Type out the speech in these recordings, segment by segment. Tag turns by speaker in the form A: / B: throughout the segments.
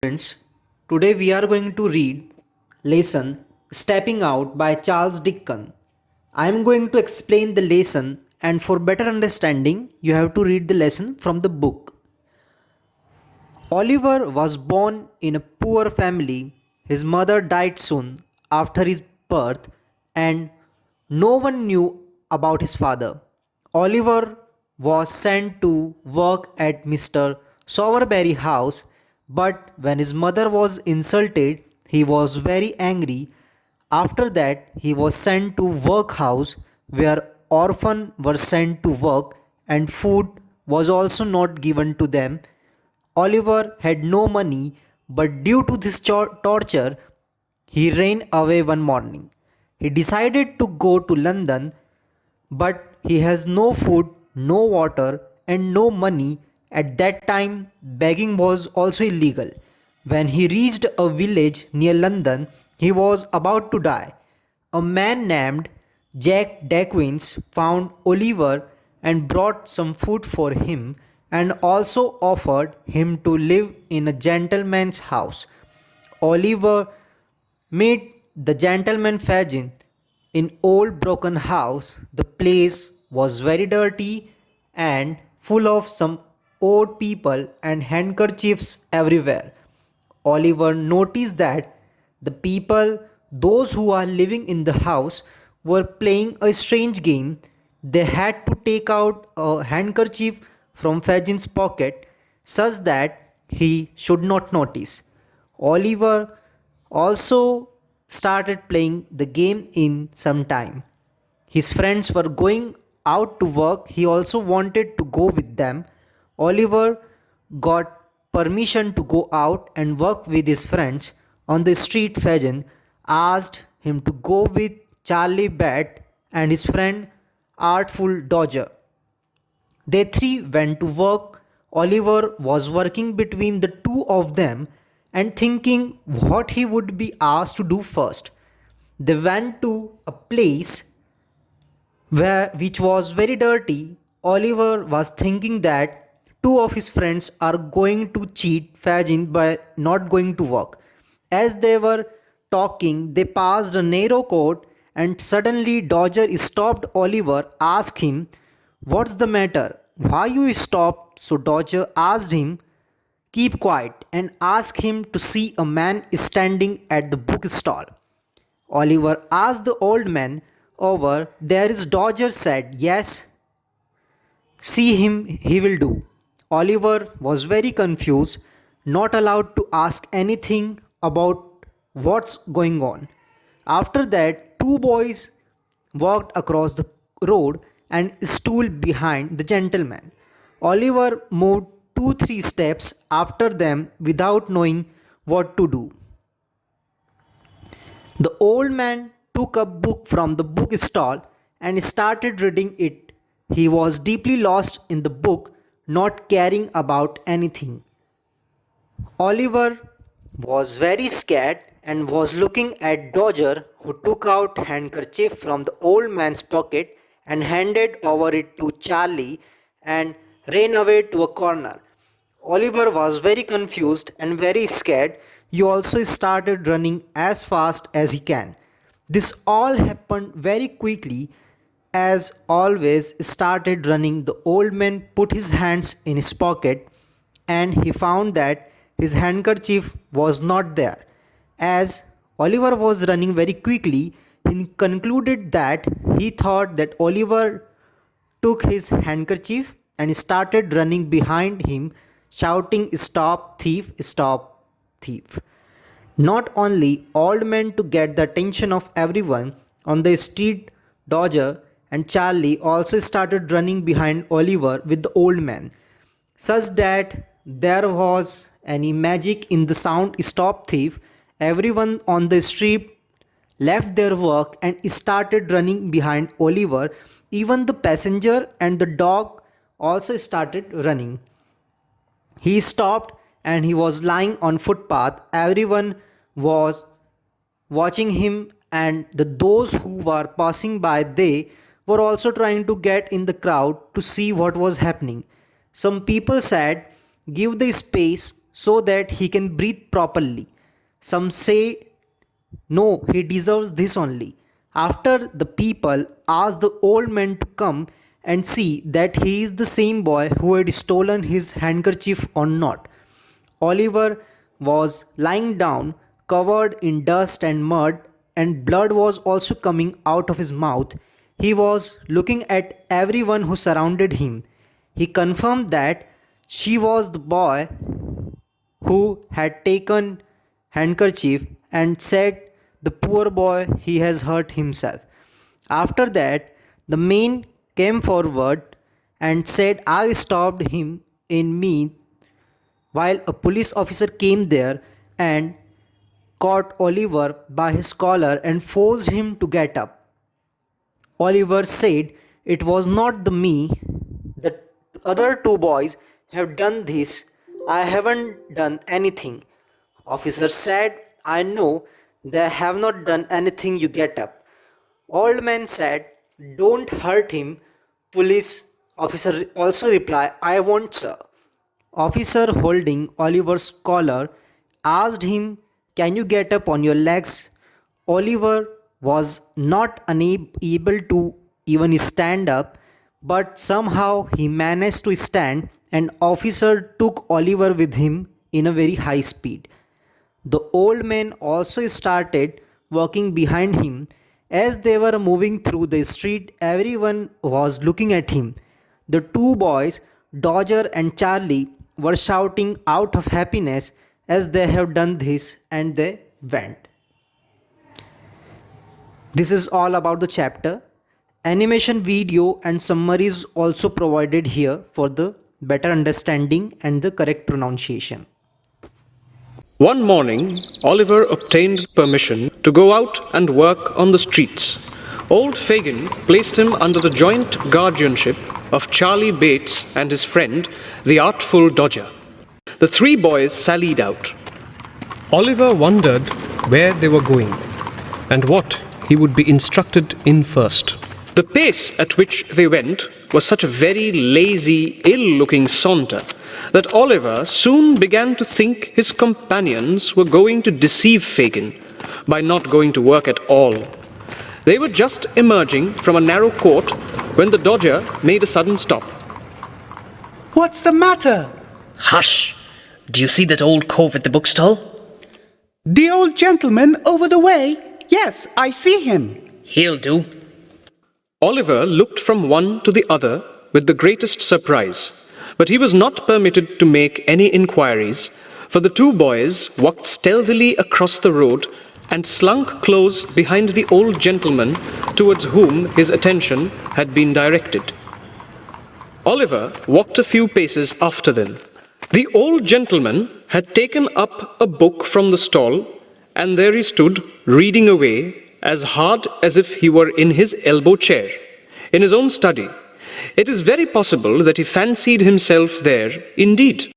A: Friends, today we are going to read lesson Stepping Out by Charles Dickens. I am going to explain the lesson, and for better understanding you have to read the lesson from the book. Oliver was born in a poor family. His mother died soon after his birth, and no one knew about his father. Oliver was sent to work at Mr. Sowerberry's house, but when his mother was insulted, he was very angry. After that, he was sent to workhouse where orphans were sent to work, and food was also not given to them. Oliver had no money, but due to this torture, he ran away one morning. He decided to go to London, but he has no food, no water, and no money. At that time, begging was also illegal. When he reached a village near London, he was about to die. A man named Jack Dawkins found Oliver and brought some food for him and also offered him to live in a gentleman's house. Oliver met the gentleman Fagin in old broken house. The place was very dirty and full of some old people and handkerchiefs everywhere. Oliver noticed that the people, those who are living in the house, were playing a strange game. They had to take out a handkerchief from Fagin's pocket such that he should not notice. Oliver also started playing the game in some time. His friends were going out to work. He also wanted to go with them. Oliver got permission to go out and work with his friends on the street. Fagin asked him to go with Charlie Bat and his friend Artful Dodger. They three went to work. Oliver was working between the two of them and thinking what he would be asked to do first. They went to a place which was very dirty. Oliver was thinking that two of his friends are going to cheat Fagin by not going to work. As they were talking, they passed a narrow court and suddenly Dodger stopped Oliver, asked him, "What's the matter? Why you stopped?" So Dodger asked him, "Keep quiet," and asked him to see a man standing at the bookstall. Oliver asked the old man, "Over there is Dodger," said, "Yes, see him, he will do." Oliver was very confused, not allowed to ask anything about what's going on. After that, two boys walked across the road and stood behind the gentleman. Oliver moved 2 3 steps after them without knowing what to do. The old man took a book from the bookstall and started reading it. He was deeply lost in the book, not caring about anything. Oliver was very scared and was looking at Dodger, who took out handkerchief from the old man's pocket and handed over it to Charlie and ran away to a corner. Oliver was very confused and very scared. He also started running as fast as he can. This all happened very quickly. As always started running, the old man put his hands in his pocket and he found that his handkerchief was not there. As Oliver was running very quickly, he concluded that he thought that Oliver took his handkerchief and started running behind him, shouting, "Stop thief, stop thief." Not only old man to get the attention of everyone on the street, Dodger and Charlie also started running behind Oliver with the old man, such that there was any magic in the sound "Stop thief." Everyone on the street left their work and started running behind Oliver. Even the passenger and the dog also started running. He stopped and he was lying on footpath. Everyone was watching him and those who were passing by, they were also trying to get in the crowd to see what was happening. Some people said, "Give the space so that he can breathe properly. Some say, no, he deserves this only. After the people asked the old man to come and see that he is the same boy who had stolen his handkerchief or not. Oliver was lying down, covered in dust and mud, and blood was also coming out of his mouth. He was looking at everyone who surrounded him. He confirmed that she was the boy who had taken handkerchief and said, the poor boy, he has hurt himself. After that, the man came forward and said, I stopped him in me, while a police officer came there and caught Oliver by his collar and forced him to get up. Oliver said, it was not the me. The other two boys have done this. I haven't done anything. Officer said, I know they have not done anything. You get up. Old man said, don't hurt him. Police officer also replied, I won't, sir. Officer holding Oliver's collar asked him, can you get up on your legs? Oliver was not unable to even stand up, but somehow he managed to stand, and officer took Oliver with him in a very high speed. The old man also started walking behind him. As they were moving through the street, everyone was looking at him. The two boys, Dodger and Charlie, were shouting out of happiness as they have done this, and they went. This is all about the chapter. Animation video and summaries also provided here for the better understanding and the correct pronunciation.
B: One morning, Oliver obtained permission to go out and work on the streets. Old Fagin placed him under the joint guardianship of Charlie Bates and his friend, the artful Dodger. The three boys sallied out. Oliver wondered where they were going and what he would be instructed in first. The pace at which they went was such a very lazy, ill-looking saunter that Oliver soon began to think his companions were going to deceive Fagin by not going to work at all. They were just emerging from a narrow court when the Dodger made a sudden stop.
C: What's the matter?
D: Hush! Do you see that old cove at the bookstall?
C: The old gentleman over the way? Yes, I see him.
D: He'll do.
B: Oliver looked from one to the other with the greatest surprise, but he was not permitted to make any inquiries, for the two boys walked stealthily across the road and slunk close behind the old gentleman towards whom his attention had been directed. Oliver walked a few paces after them. The old gentleman had taken up a book from the stall, and there he stood, reading away, as hard as if he were in his elbow chair, in his own study. It is very possible that he fancied himself there indeed,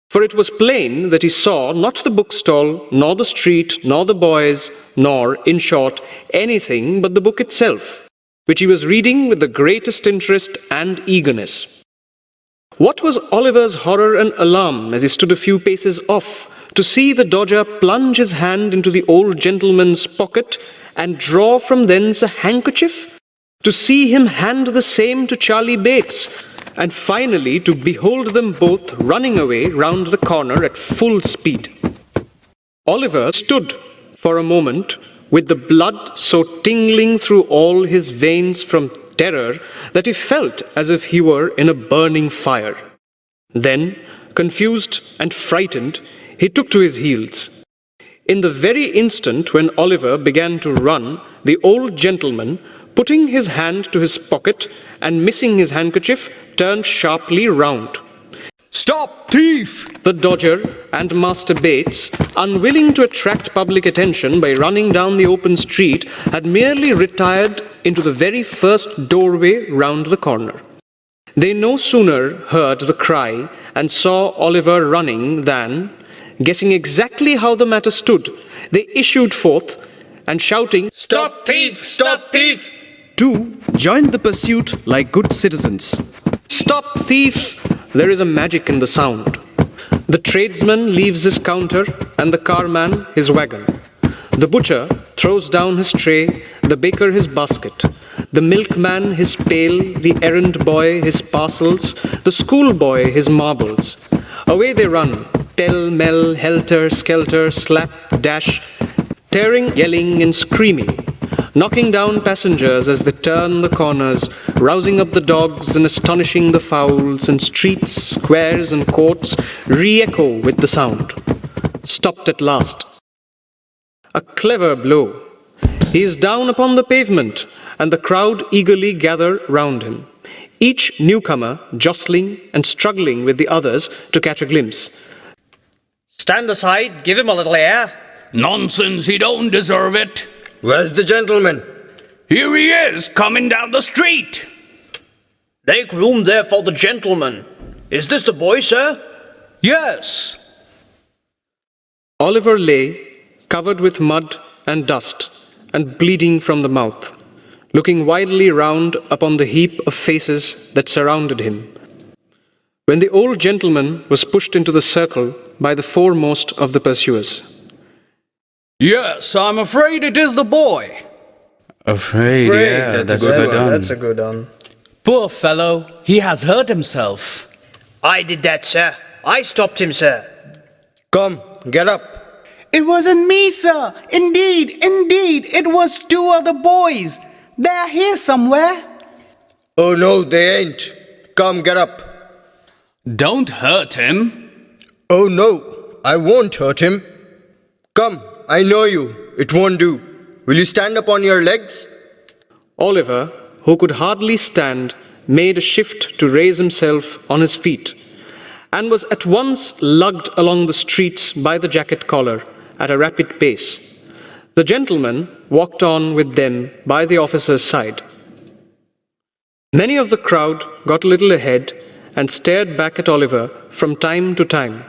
B: for it was plain that he saw not the bookstall, nor the street, nor the boys, nor, in short, anything but the book itself, which he was reading with the greatest interest and eagerness. What was Oliver's horror and alarm as he stood a few paces off to see the Dodger plunge his hand into the old gentleman's pocket and draw from thence a handkerchief, to see him hand the same to Charlie Bates, and finally to behold them both running away round the corner at full speed. Oliver stood for a moment with the blood so tingling through all his veins from terror that he felt as if he were in a burning fire. Then, confused and frightened, he took to his heels. In the very instant when Oliver began to run, the old gentleman, putting his hand to his pocket and missing his handkerchief, turned sharply round.
C: Stop, thief!
B: The Dodger and Master Bates, unwilling to attract public attention by running down the open street, had merely retired into the very first doorway round the corner. They no sooner heard the cry and saw Oliver running than, guessing exactly how the matter stood, they issued forth and shouting,
E: Stop thief! Stop thief!
B: Two joined the pursuit like good citizens. Stop thief! There is a magic in the sound. The tradesman leaves his counter and the carman his wagon. The butcher throws down his tray, the baker his basket, the milkman his pail, the errand boy his parcels, the schoolboy his marbles. Away they run, pell-mell, helter-skelter, slap, dash, tearing, yelling and screaming, knocking down passengers as they turn the corners, rousing up the dogs and astonishing the fowls, and streets, squares and courts re-echo with the sound. Stopped at last. A clever blow. He is down upon the pavement, and the crowd eagerly gather round him, each newcomer jostling and struggling with the others to catch a glimpse.
E: Stand aside, give him a little air.
F: Nonsense, he don't deserve it.
E: Where's the gentleman?
F: Here he is, coming down the street.
E: Make room there for the gentleman. Is this the boy, sir?
F: Yes.
B: Oliver lay, covered with mud and dust, and bleeding from the mouth, looking wildly round upon the heap of faces that surrounded him. When the old gentleman was pushed into the circle by the foremost of the pursuers.
F: Yes, I'm afraid it is the boy. Afraid, that's
E: a good one.
F: Poor fellow, he has hurt himself.
D: I did that, sir. I stopped him, sir.
E: Come, get up.
C: It wasn't me, sir. Indeed, it was two other boys. They're here somewhere.
E: Oh no, they ain't. Come, get up.
F: Don't hurt him.
E: Oh no, I won't hurt him. Come, I know you. It won't do. Will you stand up on your legs?
B: Oliver, who could hardly stand, made a shift to raise himself on his feet, and was at once lugged along the streets by the jacket collar at a rapid pace. The gentleman walked on with them by the officer's side. Many of the crowd got a little ahead and stared back at Oliver from time to time.